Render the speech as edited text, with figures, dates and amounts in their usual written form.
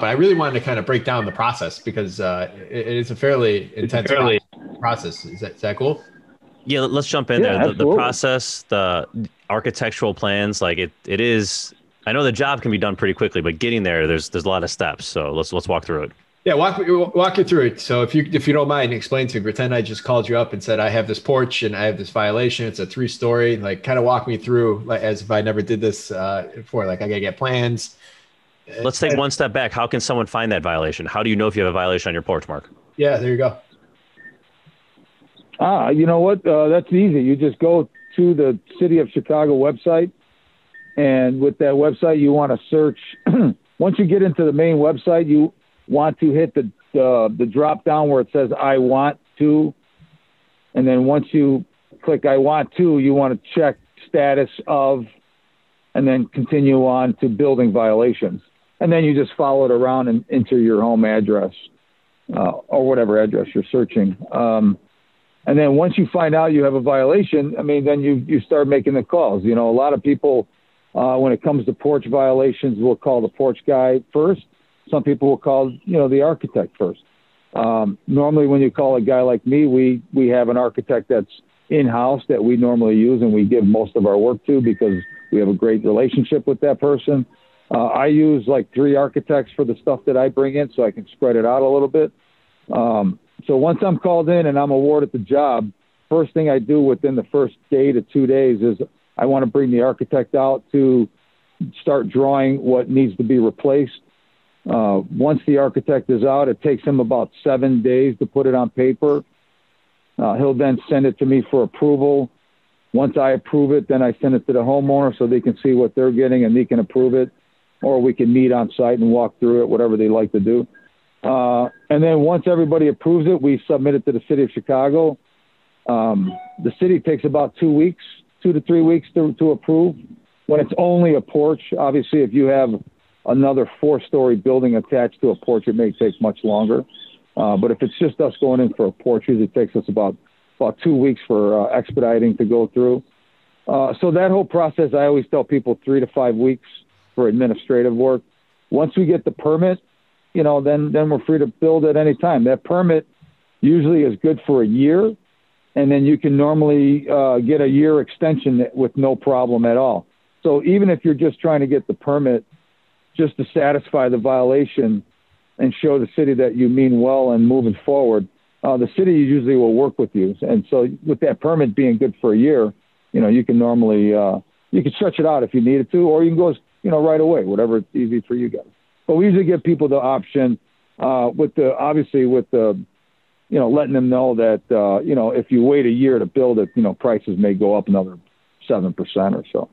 but I really wanted to kind of break down the process because it is a fairly intense process. Is that cool? Yeah, let's jump in Yeah, there. The absolutely. process, the architectural plans, like it is. I know the job can be done pretty quickly, but getting there, there's a lot of steps. So let's walk through it. Yeah, walk you through it. So if you don't mind, explain to me. Pretend I just called you up and said I have this porch and I have this violation. It's a 3-story. Like, kind of walk me through, like, as if I never did this before. Like, I gotta get plans. Let's take one step back. How can someone find that violation? How do you know if you have a violation on your porch, Mark? Yeah, there you go. You know what? That's easy. You just go to the City of Chicago website, and with that website, you want to search. Once you get into the main website, you want to hit the drop down where it says "I want to," and then once you click "I want to," you want to check status of, and then continue on to building violations, and then you just follow it around and enter your home address or whatever address you're searching. And then once you find out you have a violation, I mean, then you start making the calls. You know, a lot of people, when it comes to porch violations, will call the porch guy first. Some people will call, the architect first. Normally, when you call a guy like me, we have an architect that's in-house that we normally use and we give most of our work to because we have a great relationship with that person. I use like 3 architects for the stuff that I bring in so I can spread it out a little bit. So once I'm called in and I'm awarded the job, first thing I do within the first day to 2 days is I want to bring the architect out to start drawing what needs to be replaced. Once the architect is out, it takes him about 7 days to put it on paper. He'll then send it to me for approval. Once I approve it, then I send it to the homeowner so they can see what they're getting and they can approve it. Or we can meet on site and walk through it, whatever they like to do. And then once everybody approves it, we submit it to the City of Chicago. The city takes about 2 weeks, 2 to 3 weeks to approve. When it's only a porch, obviously, if you have another 4-story building attached to a porch, it may take much longer. But if it's just us going in for a porch, it takes us about 2 weeks for expediting to go through. So that whole process, I always tell people 3 to 5 weeks for administrative work. Once we get the permit, then we're free to build at any time. That permit usually is good for a year, and then you can normally get a year extension with no problem at all. So even if you're just trying to get the permit just to satisfy the violation and show the city that you mean well and moving forward, the city usually will work with you. And so with that permit being good for a year, you can normally you can stretch it out if you needed to, or you can go right away, whatever it's easy for you guys. But we usually give people the option with the letting them know that, if you wait a year to build it, prices may go up another 7% or so.